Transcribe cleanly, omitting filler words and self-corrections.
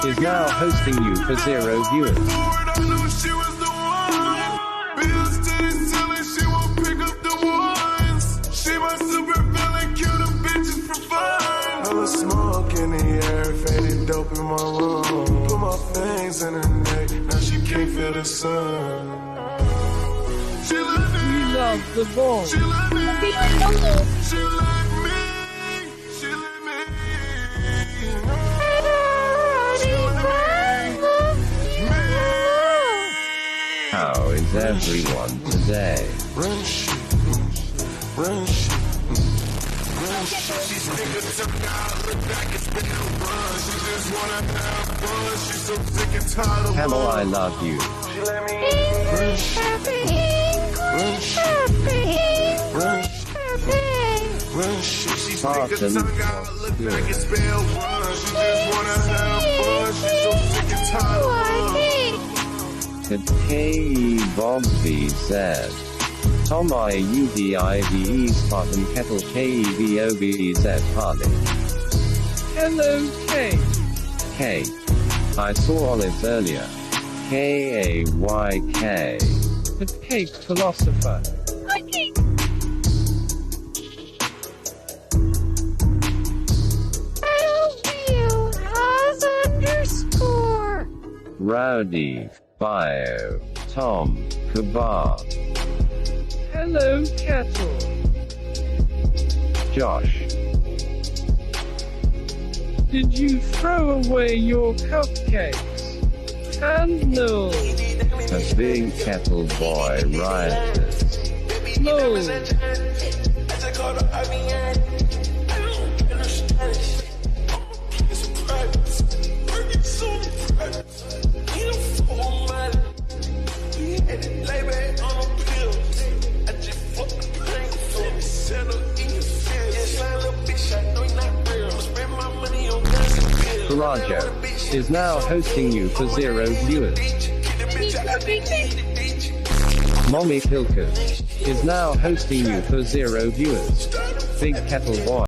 Is now hosting you for 0 viewers. Smoke in the air, faded dope in my room. Put my fangs in her neck, now she can't feel the sun. She let me, We love the ball. she let me, she let me, she let me. How is everyone today? Run shit, run shit. She's nigga took out, look back, it's been a run. She just wanna have fun, she's so sick and tired of Camel, I love you. She let me run shit, run shit, run shit, run shit. She's nigga took out, look back, it's been a run. She just wanna have fun, she's so sick and tired of At K.E. Bobby said. Tom IUDIVE Spartan Kettle KEVOBZ Harley. Hello K. K. I saw olives earlier. KAYK. The cake philosopher. Rowdy. Bio. Tom. Kabar. Hello, Kettle. Josh. Did you throw away your cupcakes? And no. A big kettle boy rises. No. Karajo is now hosting you for 0 viewers. Mommy Pilkers is now hosting you for 0 viewers. Big Kettle Boy.